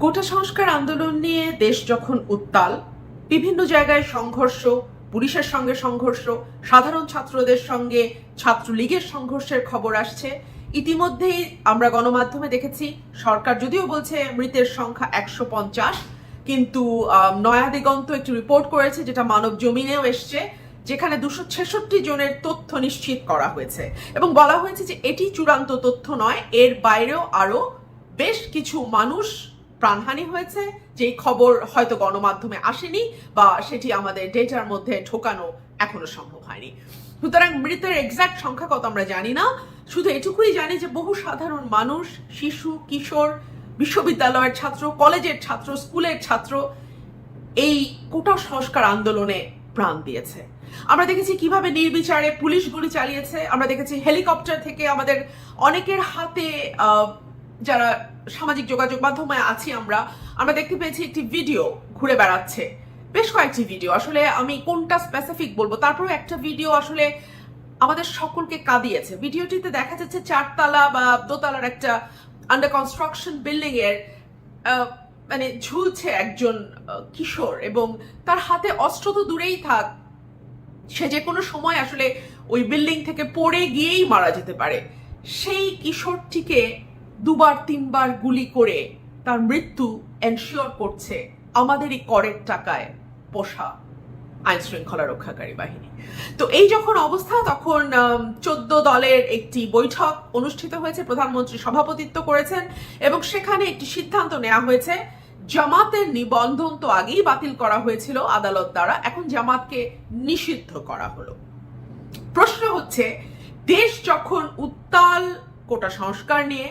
কোটা সংস্কার আন্দোলন নিয়ে দেশ যখন উত্তাল, বিভিন্ন জায়গায় সংঘর্ষ, পুলিশের সঙ্গে সংঘর্ষ, সাধারণ ছাত্রদের সঙ্গে ছাত্রলীগের সংঘর্ষের খবর আসছে। ইতিমধ্যেই আমরা গণমাধ্যমে দেখেছি সরকার যদিও বলছে মৃতের সংখ্যা 150, কিন্তু নয়া দিগন্ত একটি রিপোর্ট করেছে, যেটা মানব জমিনেও এসছে, যেখানে 266 জনের তথ্য নিশ্চিত করা হয়েছে এবং বলা হয়েছে যে এটি চূড়ান্ত তথ্য নয়, এর বাইরেও আরো বেশ কিছু মানুষ প্রাণহানি হয়েছে, যেই খবর হয়তো গণমাধ্যমে আসেনি বা সেটি আমাদের ডেটার মধ্যে ঢোকানো এখনো সম্ভব হয়নি। সুতরাং মৃতের এক্সাক্ট সংখ্যা কত আমরা জানি না, শুধু এটুকুই জানি যে বহু সাধারণ মানুষ, শিশু, কিশোর, বিশ্ববিদ্যালয়ের ছাত্র, কলেজের ছাত্র, স্কুলের ছাত্র এই কোটা সংস্কার আন্দোলনে প্রাণ দিয়েছে। আমরা দেখেছি কিভাবে নির্বিচারে পুলিশ গুলি চালিয়েছে, আমরা দেখেছি হেলিকপ্টার থেকে আমাদের অনেকের হাতে, যারা সামাজিক যোগাযোগ মাধ্যমে আছি আমরা দেখতে পেয়েছি একটি ভিডিও ঘুরে বেড়াচ্ছে, বেশ কয়েকটি ভিডিও, আসলে আমি কোনটা স্পেসিফিক বলবো, তারপরে একটা ভিডিও আসলে আমাদের সকলকে কাঁদিয়েছে। ভিডিওটিতে দেখা যাচ্ছে 4 তলা বা দোতলার একটা আন্ডার কনস্ট্রাকশন বিল্ডিং এর মানে ঝুলছে একজন কিশোর, এবং তার হাতে অস্ত্র তো দূরেই থাক, সে যে কোনো সময় আসলে ওই বিল্ডিং থেকে পড়ে গিয়েই মারা যেতে পারে। সেই কিশোরটিকে 2-3বার গুলি করে তার মৃত্যু এনশিওর করছে আমাদেরই করের টাকায় পোষা আইন শৃঙ্খলা রক্ষাকারী বাহিনী। তো এই যখন অবস্থা, তখন 14 দলের একটি বৈঠক অনুষ্ঠিত হয়েছে, প্রধানমন্ত্রী সভাপতিত্ব করেছেন এবং সেখানে একটি সিদ্ধান্ত নেওয়া হয়েছে। জামাতের নিবন্ধন তো আগেই বাতিল করা হয়েছিল আদালত দ্বারা, এখন জামাতকে নিষিদ্ধ করা হলো। প্রশ্ন হচ্ছে, দেশ যখন উত্তাল কোটা সংস্কার নিয়ে,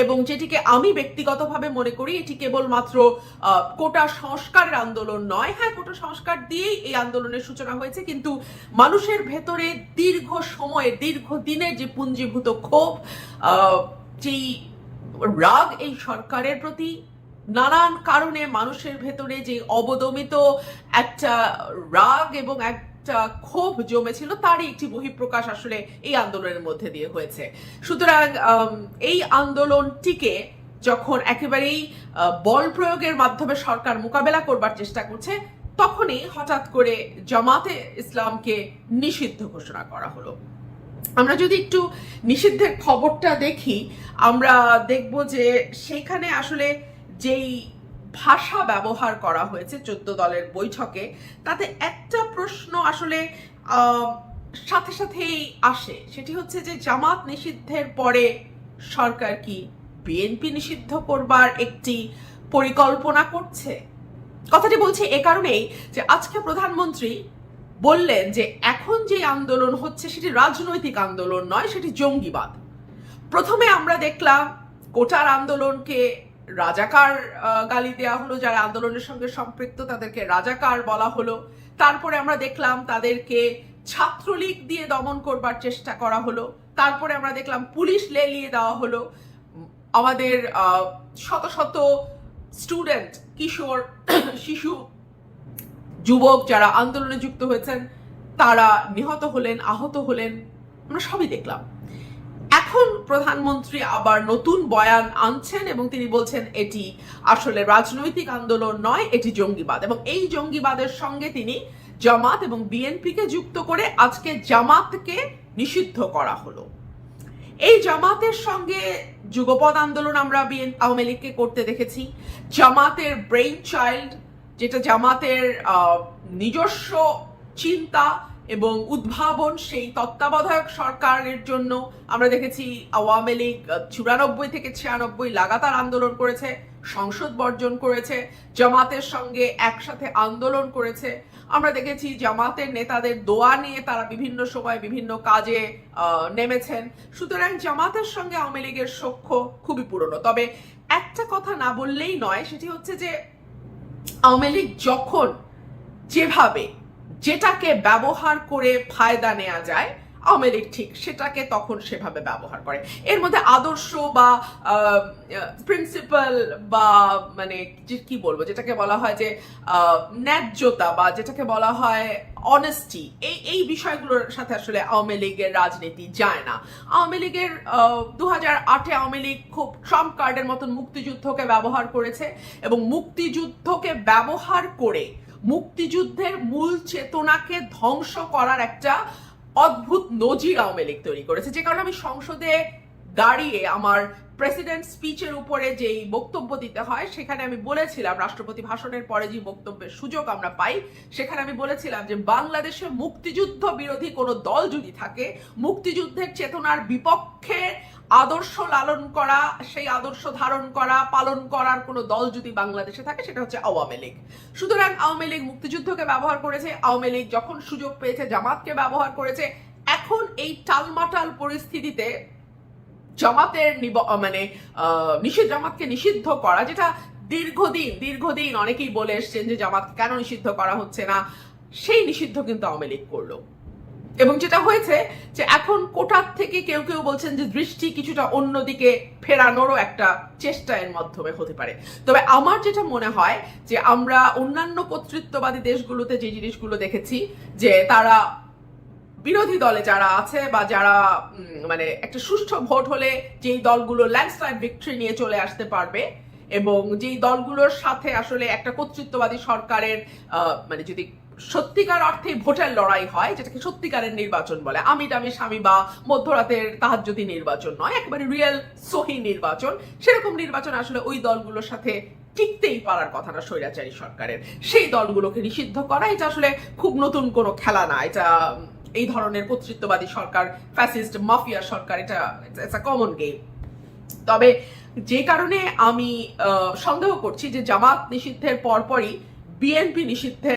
এবং যেটিকে আমি ব্যক্তিগতভাবে মনে করি এটি কেবলমাত্র কোটা সংস্কারের আন্দোলন নয়, হ্যাঁ কোটা সংস্কার দিয়েই এই আন্দোলনের সূচনা হয়েছে, কিন্তু মানুষের ভেতরে দীর্ঘ সময়ের, দীর্ঘদিনের যে পুঞ্জীভূত ক্ষোভ, যেই রাগ এই সরকারের প্রতি, নানান কারণে মানুষের ভেতরে যে অবদমিত একটা রাগ এবং একটা ক্ষোভ জমেছিল, তারই একটি বহিঃপ্রকাশ আসলে এই আন্দোলনের মধ্যে দিয়ে হয়েছে। সুতরাং এই আন্দোলনটিকে যখন একেবারেই বল প্রয়োগের মাধ্যমে সরকার মোকাবেলা করবার চেষ্টা করছে, তখনই হঠাৎ করে জামাতে ইসলামকে নিষিদ্ধ ঘোষণা করা হলো। আমরা যদি একটু নিষিদ্ধের খবরটা দেখি, আমরা দেখব যে সেখানে আসলে যেই ভাষা ব্যবহার করা হয়েছে 14 দলের বৈঠকে, তাতে একটা প্রশ্ন আসলে সাথে সাথেই আসে, সেটি হচ্ছে যে জামাত নিষিদ্ধের পরে সরকার কি বিএনপি নিষিদ্ধ করবার একটি পরিকল্পনা করছে? কথাটি বলছি এ কারণেই যে আজকে প্রধানমন্ত্রী বললেন যে এখন যে আন্দোলন হচ্ছে সেটি রাজনৈতিক আন্দোলন নয়, সেটি জঙ্গিবাদ। প্রথমে আমরা দেখলাম কোটার আন্দোলনকে রাজাকার গালি দেওয়া হলো, যারা আন্দোলনের সঙ্গে সম্পৃক্ত তাদেরকে রাজাকার বলা হলো। তারপরে আমরা দেখলাম তাদেরকে ছাত্রলীগ দিয়ে দমন করবার চেষ্টা করা হলো। তারপরে আমরা দেখলাম পুলিশ লেলিয়ে দেওয়া হলো। আমাদের শত শত স্টুডেন্ট, কিশোর, শিশু, যুবক যারা আন্দোলনে যুক্ত হয়েছেন তারা নিহত হলেন, আহত হলেন, আমরা সবই দেখলাম। এখন প্রধানমন্ত্রী আবার নতুন বয়ান আনছেন এবং তিনি বলছেন এটি আসলে রাজনৈতিক আন্দোলন নয়, এটি জঙ্গিবাদ, এবং এই জঙ্গিবাদের সঙ্গে তিনি জামাত এবং বিএনপিকে যুক্ত করে আজকে জামাতকে নিষিদ্ধ করা হলো। এই জামাতের সঙ্গে যুগপৎ আন্দোলন আমরা আওয়ামী লীগকে করতে দেখেছি। জামাতের ব্রেইন চাইল্ড, যেটা জামাতের নিজস্ব চিন্তা এবং উদ্ভাবন, সেই তত্ত্বাবধায়ক সরকারের জন্য আমরা দেখেছি আওয়ামী লীগ 94 থেকে 96 লাগাতার আন্দোলন করেছে, সংসদ বর্জন করেছে, জামাতের সঙ্গে একসাথে আন্দোলন করেছে। আমরা দেখেছি জামাতের নেতাদের দোয়া নিয়ে তারা বিভিন্ন সময় বিভিন্ন কাজে নেমেছেন। সুতরাং জামাতের সঙ্গে আওয়ামী লীগের সখ্য খুবই পুরনো। তবে একটা কথা না বললেই নয়, সেটি হচ্ছে যে আওয়ামী লীগ যখন যেভাবে যেটাকে ব্যবহার করে ফায়দা নেওয়া যায়, আওয়ামী লীগ ঠিক সেটাকে তখন সেভাবে ব্যবহার করে। এর মধ্যে আদর্শ বা প্রিন্সিপাল বা মানে কি বলবো, যেটাকে বলা হয় যে ন্যায্যতা বা যেটাকে বলা হয় অনেস্টি, এই বিষয়গুলোর সাথে আসলে আওয়ামী লীগের রাজনীতি যায় না। আওয়ামী লীগের 2008-এ আওয়ামী লীগ খুব ট্রাম্প কার্ডের মতন মুক্তিযুদ্ধকে ব্যবহার করেছে এবং মুক্তিযুদ্ধকে ব্যবহার করে মুক্তিযুদ্ধের মূল চেতনাকে ধ্বংস করার একটা অদ্ভুত নজির আওয়ামী লীগ তৈরি করেছে। যে কারণে আমি সংসদে দাঁড়িয়ে আমার প্রেসিডেন্ট স্পিচের উপরে যেই বক্তব্য দিতে হয় সেখানে আমি বলেছিলাম, রাষ্ট্রপতি ভাষণের পরে যে বক্তব্যের সুযোগ আমরা পাই সেখানে আমি বলেছিলাম যে বাংলাদেশে মুক্তিযুদ্ধ বিরোধী কোনো দল যদি থাকে, মুক্তিযুদ্ধের চেতনার বিপক্ষে আদর্শ লালন করা, সেই আদর্শ ধারণ করা, পালন করার কোনো দল যদি বাংলাদেশে থাকে সেটা হচ্ছে আওয়ামী লীগ। সুতরাং আওয়ামী লীগ মুক্তিযুদ্ধকে ব্যবহার করেছে, আওয়ামী লীগ যখন সুযোগ পেয়েছে জামাতকে ব্যবহার করেছে। এখন এই টালমাটাল পরিস্থিতিতে জামাতের জামাতকে নিষিদ্ধ করা, যেটা দীর্ঘদিন অনেকেই বলে এসছেন যে জামাতকে কেন নিষিদ্ধ করা হচ্ছে না, সেই নিষিদ্ধ কিন্তু আওয়ামী লীগ করলো। এবং যেটা হয়েছে যে এখন কোটার থেকে কেউ কেউ বলছেন যে দৃষ্টি কিছুটা অন্যদিকে ফেরানোরও একটা চেষ্টা এর মাধ্যমে হতে পারে। তবে আমার যেটা মনে হয় যে আমরা অন্যান্য কর্তৃত্ববাদী দেশগুলোতে যে জিনিসগুলো দেখেছি যে তারা বিরোধী দলে যারা আছে বা যারা মানে একটা সুষ্ঠু ভোট হলে যেই দলগুলো ল্যান্ডস্লাইড ভিক্টরি নিয়ে চলে আসতে পারবে এবং যেই দলগুলোর সাথে আসলে একটা কর্তৃত্ববাদী সরকারের মানে যদি সত্যিকার অর্থে ভোটের লড়াই হয়, যেটাকে সত্যিকারের নির্বাচন বলে, আমি দামি স্বামী বা মধ্যরাতের তাহাজ্জুদি নির্বাচন নয়, একেবারে রিয়েল সহি নির্বাচন, সেরকম নির্বাচন আসলে ওই দলগুলোর সাথে টিকতেই পারার কথা না স্বৈরাচারী সরকারের। সেই দলগুলোকে নিষিদ্ধ করা এটা আসলে খুব নতুন কোনো খেলা না। এটা এই ধরনের কর্তৃত্ববাদী সরকার, ফ্যাসিস্ট মাফিয়া সরকার, এটা ইটস আ কমন গেম। তবে যে কারণে আমি সন্দেহ করছি যে জামাত নিষিদ্ধের পরপরই বিএনপি নিষিদ্ধের